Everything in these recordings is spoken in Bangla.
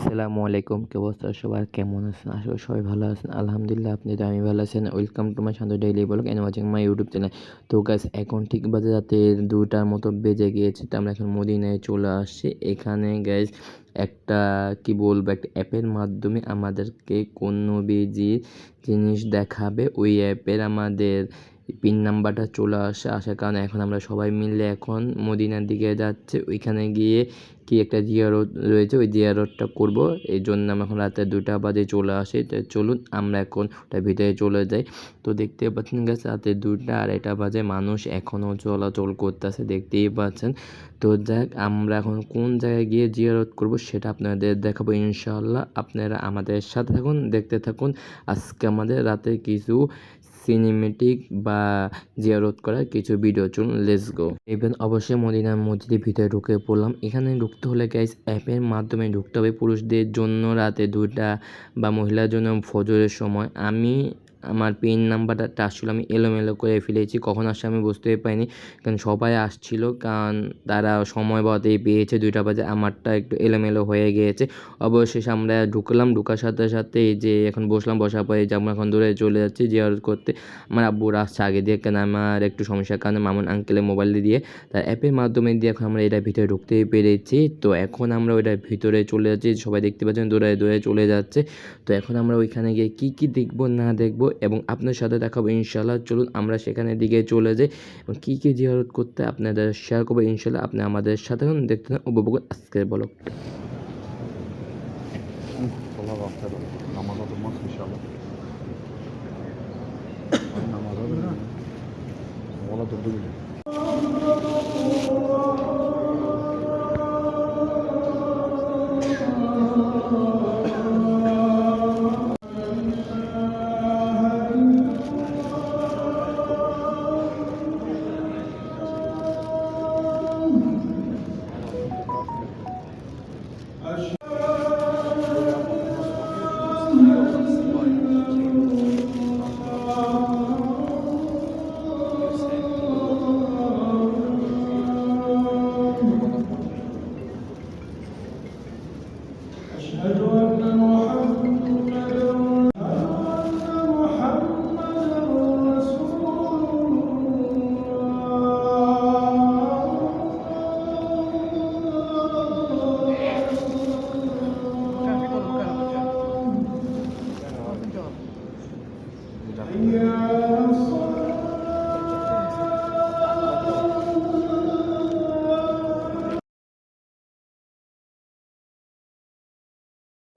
আসসালামু আলাইকুম, কি অবস্থা সবার? কেমন আছেন? আশা করি সবাই ভালো আছেন। আলহামদুলিল্লাহ, আমি ভালো আছেন। Welcome to my Shanto daily blog and watching my YouTube channel. তো গাইস, এখন ঠিক বাজে রাতে 2টার মতো বেজে গিয়েছে। তো আমরা এখন মদিনায় চলে আসছি। এখানে গাইস একটা কি বলবো, একটা অ্যাপের মাধ্যমে আমাদেরকে কোন নবীজির জিনিস দেখাবে। ওই অ্যাপের আমাদের পিন নাম্বারটা চলে আসার কারণে এখন আমরা সবাই মিলে এখন মদিনার দিকে যাচ্ছে। ওইখানে গিয়ে কি একটা জিয়ারত রয়েছে, ওই জিয়ারতটা করব। এই জন্য আমরা এখন রাতে 2টা বাজে চলে আসি। তো চলুন আমরা এখন ওটার ভিতরে চলে যাই। তো দেখতে পাচ্ছেন গাছ, রাতে 2টা 2:30 বাজে, মানুষ এখনও চলাচল করতেছে, দেখতেই পাচ্ছেন। তো যাক, আমরা এখন কোন জায়গায় গিয়ে জিয়ারত করব সেটা আপনাদের দেখাবো ইনশাআল্লাহ। আপনারা আমাদের সাথে থাকুন, দেখতে থাকুন। আজকে আমাদের রাতে কিছু সিনেমেটিক বা জিয়ারত করার কিছু ভিডিও, চলুন লেটস গো। এবার অবশ্যই মদিনার মসজিদের ভিতরে ঢুকে পড়লাম। এখানে ঢুকতে হলে গাইস অ্যাপের মাধ্যমে ঢুকতে হবে। পুরুষদের জন্য রাতে 2টা বা মহিলার জন্য ফজরের সময়। আমার পিন নাম্বারটা আসলে আমি এলোমেলো করে ফেলেছি, কখন আসছে আমি বুঝতেই পারিনি, কারণ সবাই আসছিল, কারণ তারা সময় মতেই পেয়েছে 2টা বাজে। আমারটা একটু এলোমেলো হয়ে গিয়েছে। অবশেষে আমরা ঢুকলাম, ঢোকার সাথে সাথে এই যে এখন বসলাম, বসার পরে যে আমরা এখন দূরে চলে যাচ্ছি জিয়ারত করতে। আমার আব্বুর আসছে আগে দিয়ে, কেন আমার একটু সমস্যার কারণে মামুন আঙ্কেলের মোবাইল দিয়ে তার অ্যাপের মাধ্যমে দিয়ে এখন আমরা এটার ভিতরে ঢুকতেই পেরেছি। তো এখন আমরা ওইটার ভিতরে চলে যাচ্ছি, সবাই দেখতে পাচ্ছেন দৌড়ে দৌড়ে চলে যাচ্ছে। তো এখন আমরা ওইখানে গিয়ে কী দেখবো না দেখবো এবং আপনার সাথে দেখাবো ইনশাল্লাহ। চলুন আমরা সেখানে দিকে চলে যাই এবং কী জিয়ারত করতে আপনাদের শেয়ার করবো ইনশাল্লাহ। আপনি আমাদের সাথে দেখতে উপভোগ আজকের ব্লগ। والله بعتبر رمضان مصر ان شاء الله رمضان ولا تبدو أشهد أن محمدا رسول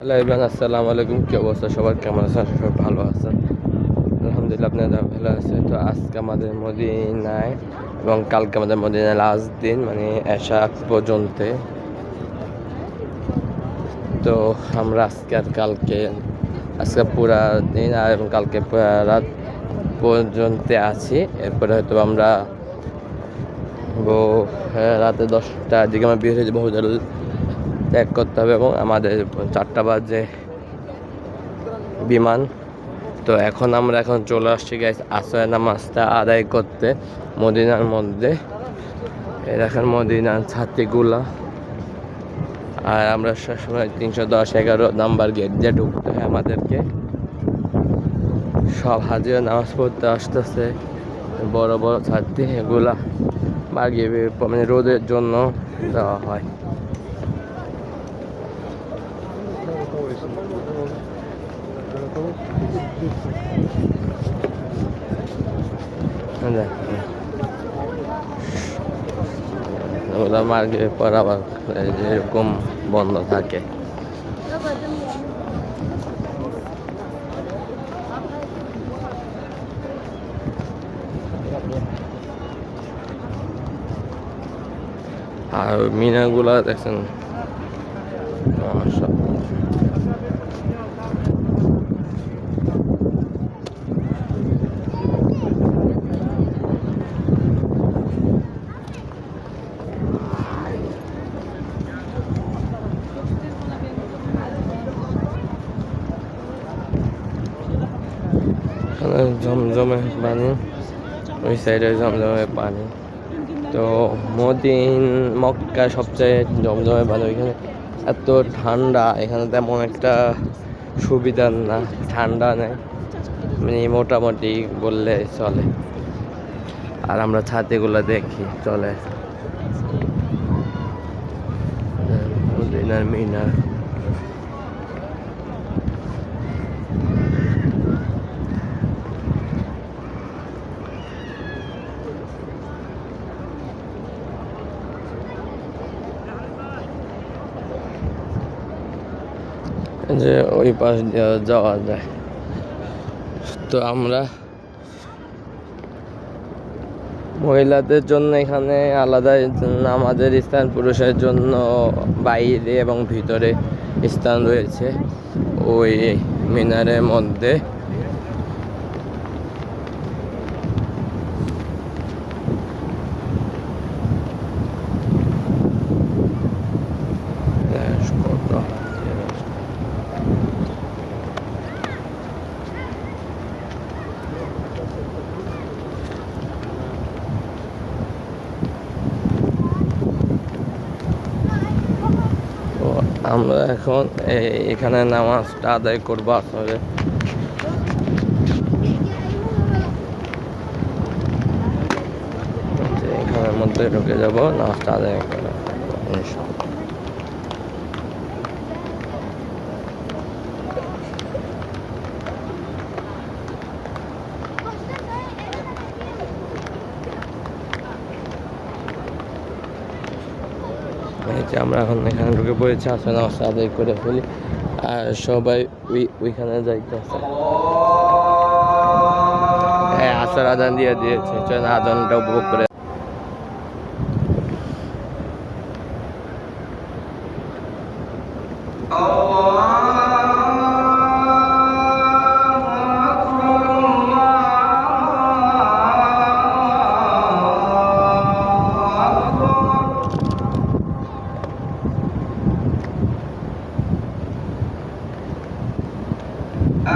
হ্যালো এভরিওয়ান, আসসালামু আলাইকুম। কি অবস্থা সবার? কেমন আছেন? সবাই ভালো আছেন আলহামদুলিল্লাহ, আপনারা ভালো আছে। তো আজকে আমাদের মদিনায় এবং কালকে আমাদের মদিনায় লাস্ট দিন, মানে এশা পর্যন্ত। তো আমরা আজকে পুরা দিন আর এবং কালকে পুরা রাত পর্যন্ত আছি। এরপরে হয়তো আমরা রাতে 10টার দিকে আমরা বের হয়ে যাবো, হোটেল ত্যাগ করতে হবে এবং আমাদের 4টা বাজে বিমান। তো আমরা চলে আসছি গাইস আসরের নামাজটা আদায় করতে মদিনার মধ্যে। এই দেখেন মদিনার ছাতিগুলা। আর আমরা সবসময় 310-11 নাম্বার গেট দিয়ে ঢুকতে হয় আমাদেরকে। সব হাজিরা নামাজ পড়তে আসতেছে, বড় বড় ছাত্রী, এগুলা বাগিয়ে মানে রোদের জন্য দেওয়া হয়। ওরা মার্গে পর আবার এরকম বন্ধ থাকে। আর মিনাগুলা দেখছেন, জমজমে পানি, ওই সাইডে জমজমে পানি। তো মক্কা সবচেয়ে জমজমে পানি, ওইখানে এত ঠান্ডা এখানে, তেমন একটা সুবিধা না, ঠান্ডা নেই, মানে মোটামুটি বললে চলে। আর আমরা ছাতিগুলো দেখি চলে, মদিনার মিনার। যে ওই পাশ দিয়ে যাওয়া যায়। তো আমরা মহিলাদের জন্য এখানে আলাদা নামাজের স্থান, পুরুষের জন্য বাইরে এবং ভিতরে স্থান রয়েছে ওই মিনারের মধ্যে। কত তো আমরা এখন এখানে নামাজটা আদায় করবো আসলে। এখানের মধ্যে ঢুকে যাবো, নামাজটা আদায় করে ইনশাআল্লাহ। এই যে আমরা এখন এখানে ঢুকে পড়েছি, আসলে নামাজটা আদায় করে ফেলি। আর সবাই ওইখানে যাইতেছে। হ্যাঁ, আসর আজান দিয়ে দিয়েছে, চল আজানটা উপভোগ করে।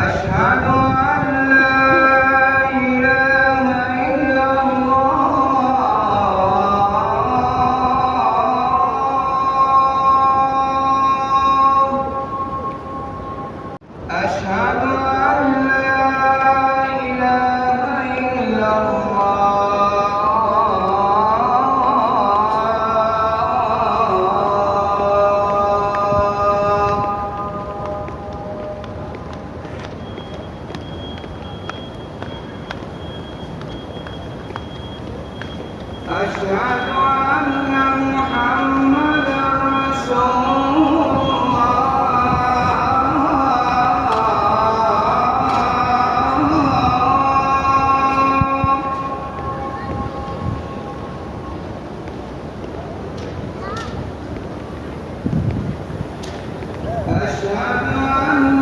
أشهد أن لا إله إلا الله أشهد أن لا إله إلا أشهد أن محمدا رسول الله أشهد أن